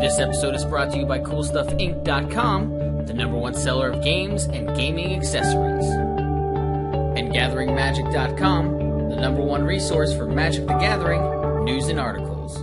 This episode is brought to you by CoolStuffInc.com, the #1 seller of games and gaming accessories. And GatheringMagic.com, the #1 resource for Magic the Gathering news and articles.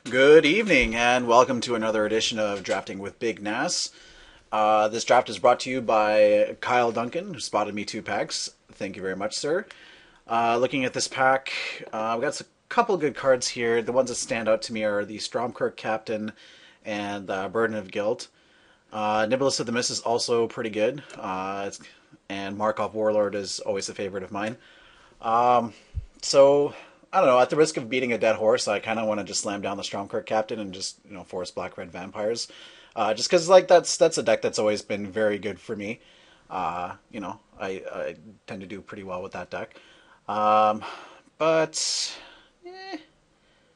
Good evening, and welcome to another edition of Drafting with Big Nass. This draft is brought to you by Kyle Duncan, who spotted me 2 packs. Thank you very much, sir. Looking at this pack, we got a couple good cards here. The ones that stand out to me are the Stromkirk Captain and Burden of Guilt. Nibelus of the Mist is also pretty good, and Markov Warlord is always a favorite of mine. So, I don't know, at the risk of beating a dead horse, I kind of want to just slam down the Stromkirk Captain and just, force Black-Red Vampires. Just because, that's a deck that's always been very good for me. I tend to do pretty well with that deck.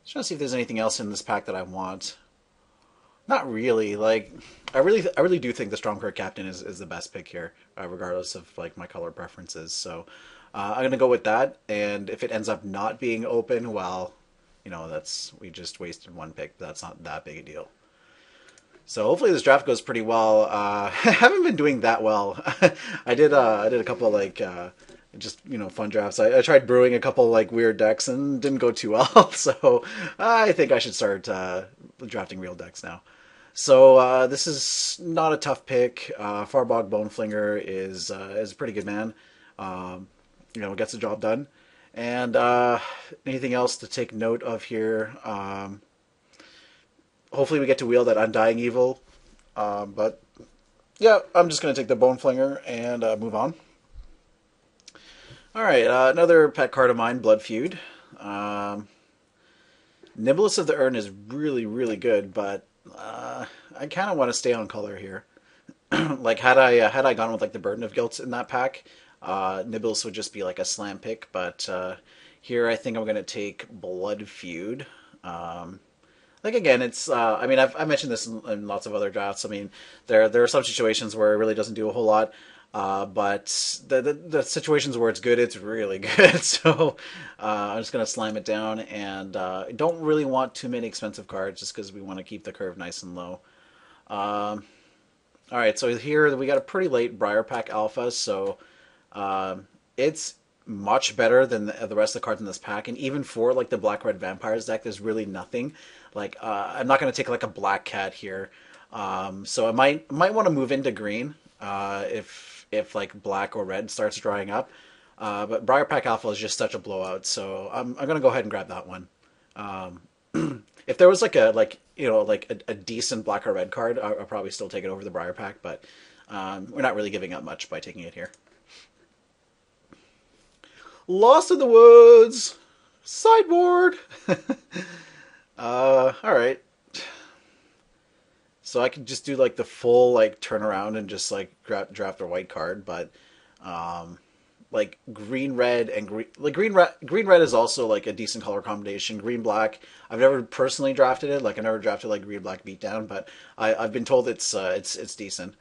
Just trying to see if there's anything else in this pack that I want. Not really. I really do think the Stromkirk Captain is the best pick here, regardless of my color preferences. So I'm gonna go with that. And if it ends up not being open, well, we just wasted 1 pick. But that's not that big a deal. So hopefully this draft goes pretty well. I haven't been doing that well. I did a couple fun drafts. I tried brewing a couple weird decks and didn't go too well. So I think I should start drafting real decks now. So this is not a tough pick. Farbog Boneflinger is a pretty good man. Gets the job done. And anything else to take note of here? Hopefully we get to wield that Undying Evil. But yeah, I'm just going to take the Boneflinger and move on. Alright, another pet card of mine, Blood Feud. Nibelus of the Urn is really, really good, but I kind of want to stay on color here. Had I gone with the Burden of Guilt in that pack, Nibelus would just be a slam pick, but here I think I'm going to take Blood Feud. Again, it's, I've mentioned this in lots of other drafts. There are some situations where it really doesn't do a whole lot, but the situations where it's good, it's really good. So I'm just going to slam it down, and I don't really want too many expensive cards just because we want to keep the curve nice and low. Alright, so here we got a pretty late Briar Pack Alpha, so it's much better than the rest of the cards in this pack, and even for the Black-Red Vampires deck, there's really nothing. I'm not going to take a Black Cat here, so I might want to move into green if black or red starts drying up. But Briar Pack Alpha is just such a blowout, so I'm going to go ahead and grab that one. If there was a decent black or red card, I'll probably still take it over the Briar Pack, but we're not really giving up much by taking it here. Lost in the Woods! Sideboard! Alright. So I could just do the full turnaround and just draft a white card, but green red and green red is also a decent color combination. Green black, I've never personally drafted it. I never drafted green black beatdown, but I've been told it's decent.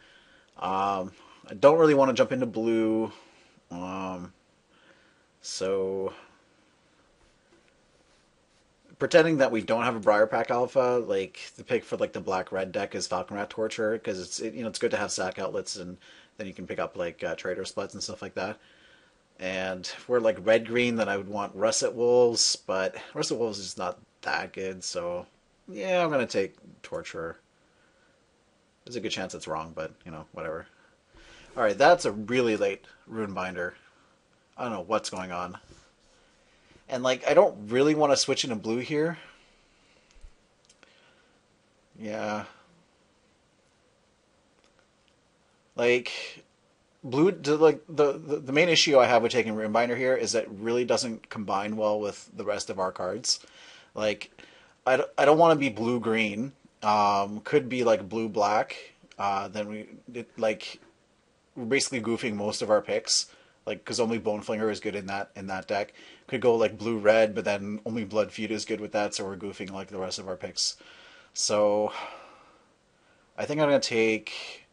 I don't really want to jump into blue. So pretending that we don't have a Briar Pack Alpha, the pick for the black-red deck is Falcon Rat Torture, because it's good to have sack outlets, and then you can pick up Trader Splits and stuff like that. And if we're red-green, then I would want Russet Wolves, but Russet Wolves is not that good, so yeah, I'm going to take Torturer. There's a good chance it's wrong, but, whatever. Alright, that's a really late Runebinder. I don't know what's going on. And, I don't really want to switch into blue here. Yeah. Blue, the main issue I have with taking Runebinder here is that it really doesn't combine well with the rest of our cards. I don't want to be blue-green. Could be, blue-black. Then we're basically goofing most of our picks. Because only Boneflinger is good in that deck. Could go blue-red, but then only Blood Feud is good with that, so we're goofing the rest of our picks. So I think I'm going to take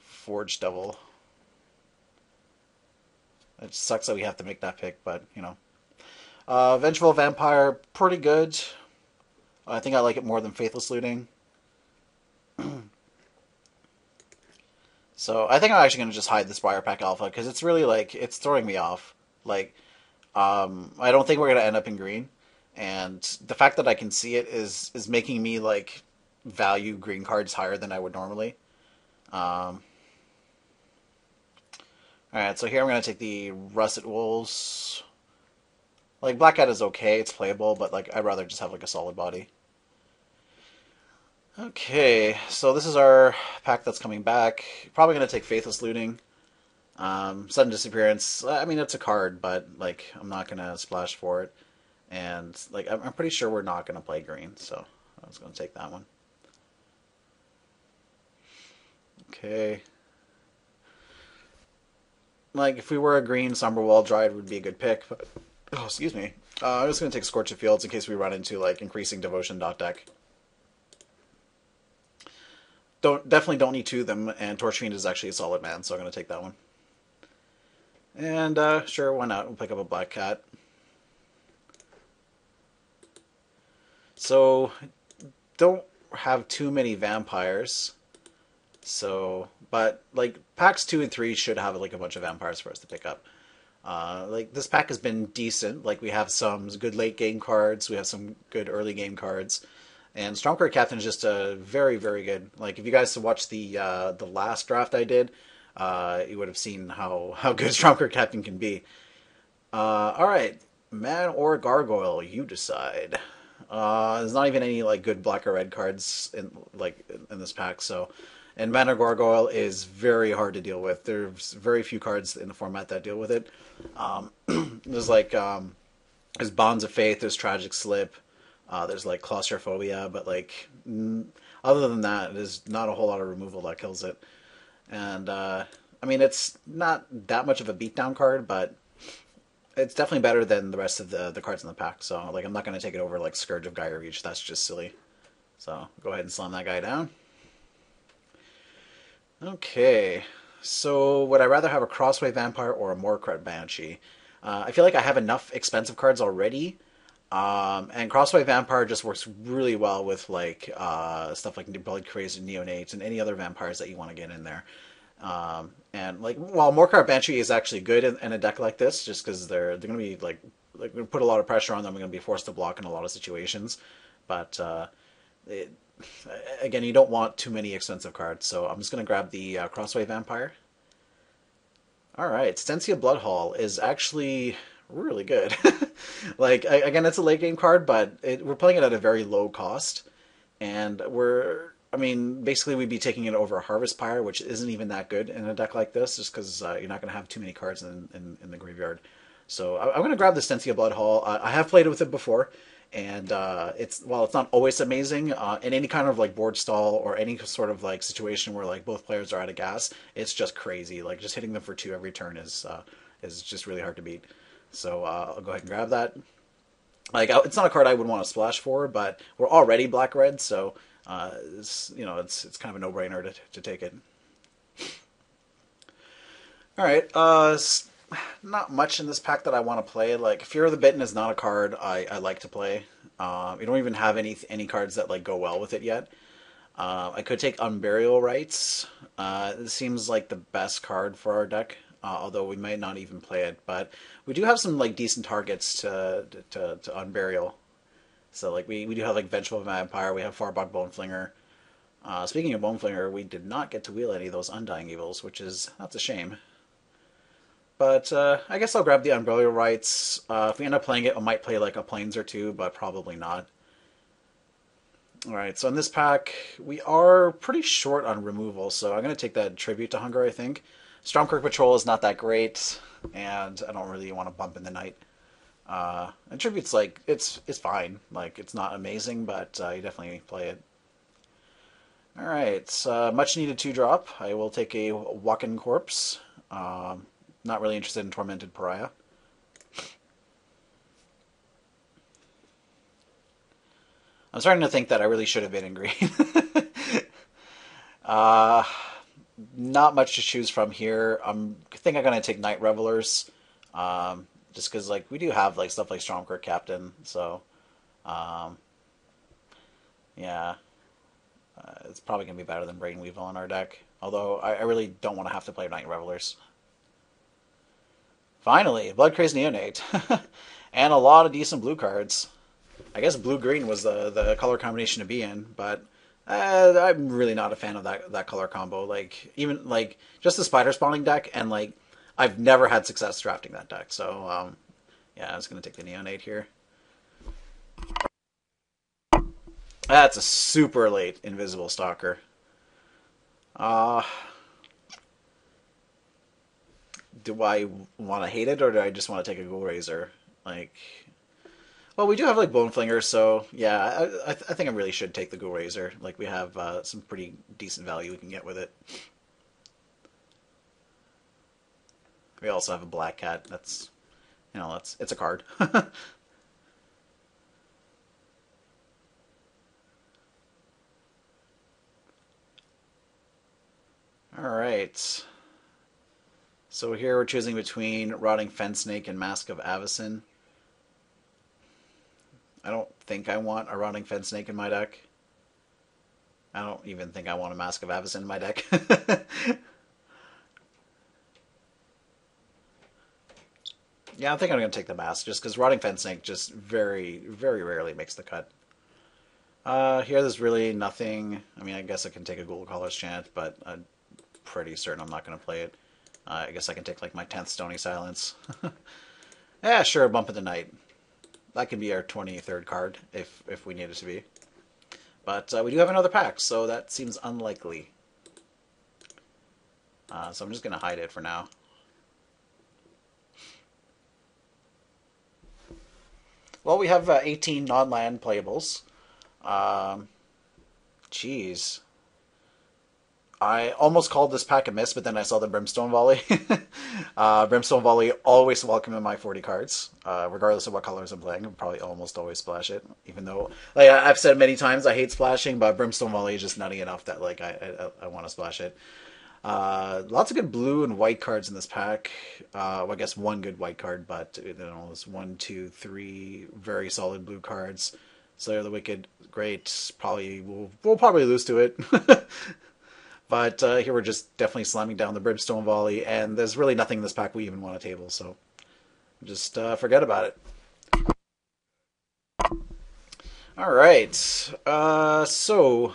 Forge Devil. It sucks that we have to make that pick, but, Vengeful Vampire, pretty good. I think I like it more than Faithless Looting. So I think I'm actually going to just hide this Briar Pack Alpha because it's really like it's throwing me off. Like I don't think we're going to end up in green, and the fact that I can see it is making me like value green cards higher than I would normally. All right, so here I'm going to take the Russet Wolves. Like Black Cat is okay, it's playable, but like I'd rather just have like a solid body. Okay, so this is our pack that's coming back. Probably going to take Faithless Looting. Sudden Disappearance, I mean, it's a card, but, like, I'm not going to splash for it. And, like, I'm pretty sure we're not going to play green, so I was going to take that one. Okay. Like, if we were a green, Somberwall Dryad would be a good pick, but... Oh, excuse me. I'm just going to take Scorch of Fields in case we run into, like, increasing Devotion deck. Definitely don't need two of them, and Torch Fiend is actually a solid man, so I'm going to take that one. And, sure, why not? We'll pick up a Black Cat. So, don't have too many vampires. So, but, like, packs 2 and 3 should have, like, a bunch of vampires for us to pick up. Like, this pack has been decent. Like, we have some good late game cards. We have some good early game cards. And Stormcrow Captain is just a very, very good. Like, if you guys watched the last draft I did, you would have seen how good Stormcrow Captain can be. All right, man or gargoyle, you decide. There's not even any like good black or red cards in this pack, so. And man or gargoyle is very hard to deal with. There's very few cards in the format that deal with it. There's like there's Bonds of Faith, there's Tragic Slip. There's like Claustrophobia, but like other than that, there's not a whole lot of removal that kills it. And I mean, it's not that much of a beatdown card, but it's definitely better than the rest of the cards in the pack. So like, I'm not going to take it over like Scourge of Gaia Reach. That's just silly. So go ahead and slam that guy down. Okay, so would I rather have a Crossway Vampire or a Morkret Banshee? I feel like I have enough expensive cards already. And Crossway Vampire just works really well with like stuff like Blood Crazed and Neonates and any other vampires that you want to get in there. And like, while Morkret Banshee is actually good in a deck like this, just because they're going to be like going to put a lot of pressure on them, we're going to be forced to block in a lot of situations. But again, you don't want too many expensive cards, so I'm just going to grab the Crossway Vampire. All right, Stencia Bloodhall is actually really good. Like, again, it's a late game card, but we're playing it at a very low cost, and I mean, basically we'd be taking it over a Harvest Pyre, which isn't even that good in a deck like this, just because you're not going to have too many cards in the graveyard. So I'm going to grab the Stencia Bloodhall. I have played with it before, and it's not always amazing, in any kind of like board stall or any sort of like situation where like both players are out of gas, it's just crazy. Like, just hitting them for 2 every turn is just really hard to beat. So I'll go ahead and grab that. Like, it's not a card I would want to splash for, but we're already black-red, so it's kind of a no-brainer to take it. All right, not much in this pack that I want to play. Like, Fear of the Bitten is not a card I like to play. We don't even have any cards that like go well with it yet. I could take Unburial Rites. It seems like the best card for our deck. Although we might not even play it, but we do have some like decent targets to Unburial. So like we do have like Vengeful Vampire, we have Farbog Boneflinger. Speaking of Boneflinger, we did not get to wheel any of those Undying Evils, that's a shame. But I guess I'll grab the Unburial Rites. If we end up playing it, I might play like a Plains or two, but probably not. Alright, so in this pack, we are pretty short on removal, so I'm going to take that Tribute to Hunger, I think. Stormkirk Patrol is not that great, and I don't really want to bump in the night. And Tribute's like, it's fine. Like, it's not amazing, but you definitely play it. Alright, much needed 2-drop. I will take a Walk-in Corpse. Not really interested in Tormented Pariah. I'm starting to think that I really should have been in green. Not much to choose from here. I think I'm going to take Night Revelers. Just because like we do have like stuff like Stormkirk Captain. So Yeah, it's probably going to be better than Brainweevil in our deck. Although, I really don't want to have to play Night Revelers. Finally, Blood Crazed Neonate. And a lot of decent blue cards. I guess blue-green was the color combination to be in, but I'm really not a fan of that color combo. Like, even, like, just the spider spawning deck, and, like, I've never had success drafting that deck, so, yeah, I was going to take the Neonate here. That's a super late Invisible Stalker. Uh, do I want to hate it, or do I just want to take a Ghoul Razor? Like, well, we do have like Bone Flinger, so yeah, I think I really should take the Ghoul Razor. Like, we have some pretty decent value we can get with it. We also have a Black Cat. That's, it's a card. All right. So here we're choosing between Rotting Fen Snake and Mask of Avacyn. I don't think I want a Rotting Fen Snake in my deck. I don't even think I want a Mask of Avacyn in my deck. Yeah, I think I'm going to take the Mask, just because Rotting Fen Snake just very, very rarely makes the cut. Here there's really nothing. I mean, I guess I can take a Ghoul Caller's Chant, but I'm pretty certain I'm not going to play it. I guess I can take like my 10th Stony Silence. Yeah, sure, Bump of the Night. That can be our 23rd card if we need it to be. But we do have another pack, so that seems unlikely. So I'm just going to hide it for now. Well, we have 18 non-land playables. Jeez. I almost called this pack a miss, but then I saw the Brimstone Volley. Brimstone Volley, always welcome in my 40 cards. Regardless of what colors I'm playing, I'll probably almost always splash it. Even though, like I've said many times, I hate splashing, but Brimstone Volley is just nutty enough that like I want to splash it. Lots of good blue and white cards in this pack. Well, I guess one good white card, but there's 1, 2, 3 very solid blue cards. Slayer the Wicked, great. Probably we'll probably lose to it. But here we're just definitely slamming down the Brimstone Volley, and there's really nothing in this pack we even want to table, so just forget about it. Alright, so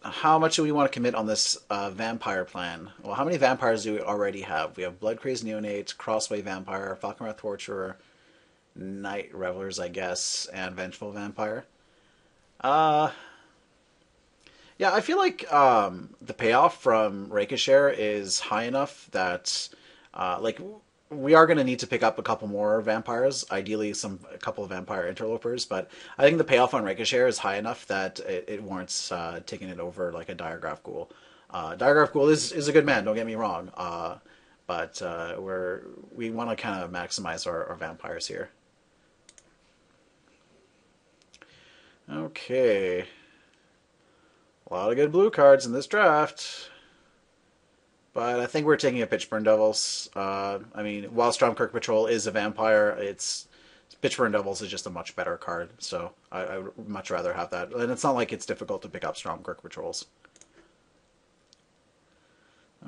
how much do we want to commit on this vampire plan? Well, how many vampires do we already have? We have Blood Crazed Neonate, Crossway Vampire, Falconwrath Torturer, Night Revelers, I guess, and Vengeful Vampire. Yeah, I feel like the payoff from Ricochet is high enough that, like, we are going to need to pick up a couple more vampires, ideally a couple of vampire interlopers, but I think the payoff on Ricochet is high enough that it warrants taking it over like a Diagraph Ghoul. Diagraph Ghoul is a good man, don't get me wrong, but we want to kind of maximize our vampires here. Okay. A lot of good blue cards in this draft. But I think we're taking a Pitchburn Devils. I mean, while Stormkirk Patrol is a vampire, Pitchburn Devils is just a much better card. So I would much rather have that. And it's not like it's difficult to pick up Stormkirk Patrols.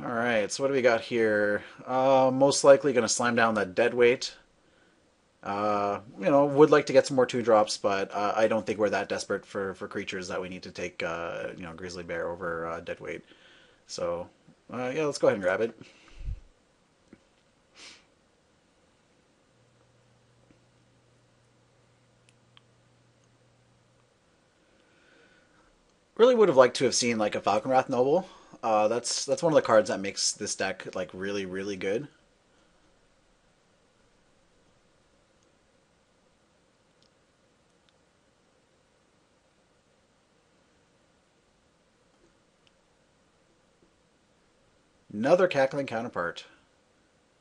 Alright, so what do we got here? Most likely going to slam down that Deadweight. Would like to get some more 2-drops, but I don't think we're that desperate for creatures that we need to take, Grizzly Bear over Deadweight. So, yeah, let's go ahead and grab it. Really would have liked to have seen like a Falconwrath Noble. That's one of the cards that makes this deck like really, really good. Another Cackling Counterpart.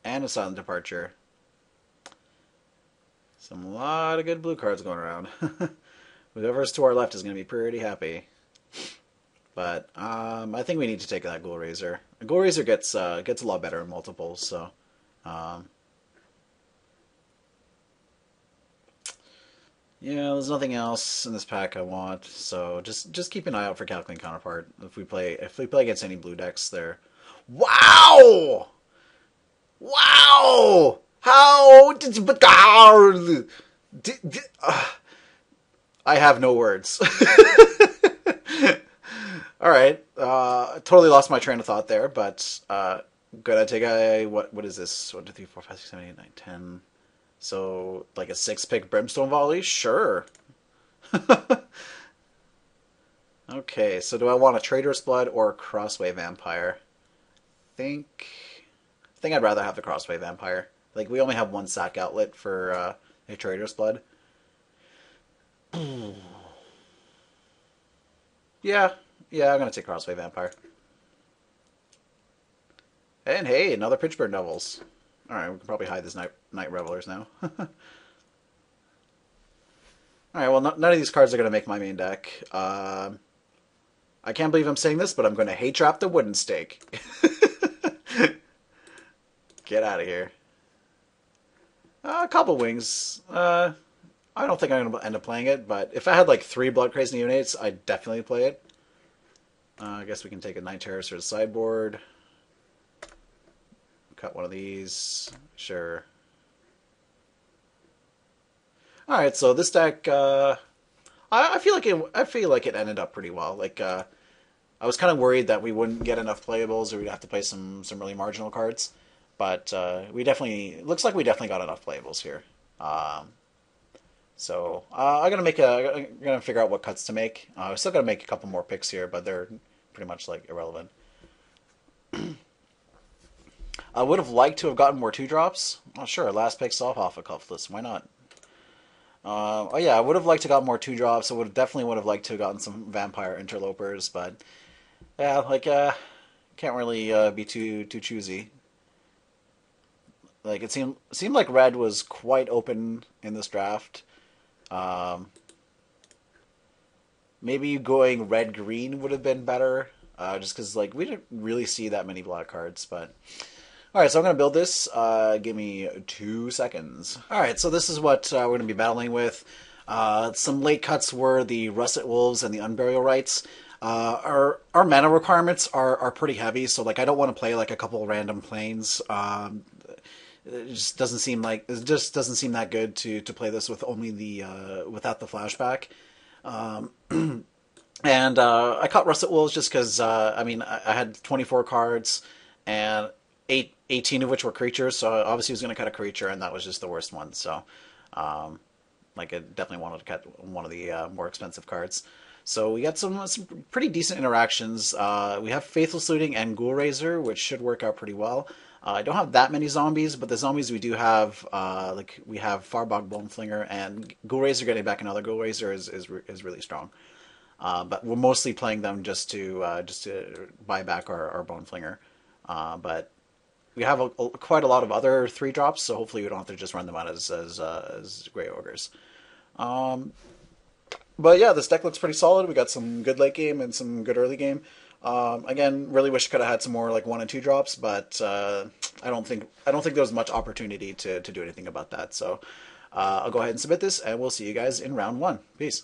And a Silent Departure. Some lot of good blue cards going around. Whoever's to our left is going to be pretty happy. But I think we need to take that Ghoul Razor. A Ghoul Razor gets a lot better in multiples, so Yeah, there's nothing else in this pack I want, so just keep an eye out for Calculating Counterpart if we play against any blue decks there. Wow! Wow! How did you? I have no words. All right, totally lost my train of thought there, but gonna take a what is this? 1, 2, 3, 4, 5, 6, 7, 8, 9, 10. So like a 6-pick Brimstone Volley, sure. Okay, so do I want a Traitor's Blood or a Crossway Vampire? I think I'd rather have the Crossway Vampire. Like we only have one sack outlet for a Traitor's Blood. Yeah, yeah, I'm gonna take Crossway Vampire. And hey, another Pitchburn Devils. All right, we can probably hide this Night Revelers now. All right, well, none of these cards are gonna make my main deck. I can't believe I'm saying this, but I'm gonna hate trap the Wooden Stake. Get out of here. A couple wings. I don't think I'm going to end up playing it, but if I had like 3 Blood Crazy Neonates, I'd definitely play it. I guess we can take a Night Terrorist to the sideboard. Cut one of these. Sure. Alright, so this deck, I feel like it ended up pretty well. Like, I was kind of worried that we wouldn't get enough playables or we'd have to play some really marginal cards. But looks like we definitely got enough playables here. So I'm gonna figure out what cuts to make. We're still gonna make a couple more picks here, but they're pretty much like irrelevant. I would have liked to have gotten more 2-drops. Oh sure, last pick off a cuff list. Why not? Oh yeah, I would have liked to got more 2-drops. I definitely would have liked to have gotten some Vampire Interlopers, but yeah, like can't really be too choosy. Like it seemed like red was quite open in this draft. Maybe going red green would have been better, just because like we didn't really see that many black cards. But all right, so I'm gonna build this. Give me 2 seconds. All right, so this is what we're gonna be battling with. Some late cuts were the Russet Wolves and the Unburial Rites. Our mana requirements are pretty heavy, so like I don't want to play like a couple random planes. It just doesn't seem that good to play this with only the without the flashback. And I caught Russet Wolves just because I mean I had 24 cards and 18 of which were creatures, so obviously I was going to cut a creature, and that was just the worst one. So like I definitely wanted to cut one of the more expensive cards. So we got some pretty decent interactions. We have Faithless Looting and Ghoul Raiser, which should work out pretty well. I don't have that many zombies, but the zombies we do have, like we have Farbog Boneflinger, and Ghoul Raiser getting back another Ghoul Raiser is really strong. But we're mostly playing them just to buy back our Boneflinger. But we have quite a lot of other 3-drops, so hopefully we don't have to just run them out as Grey Ogres. But yeah, this deck looks pretty solid. We got some good late game and some good early game. Again, really wish I could have had some more like 1 and 2 drops, but I don't think there was much opportunity to do anything about that. So I'll go ahead and submit this, and we'll see you guys in round 1. Peace.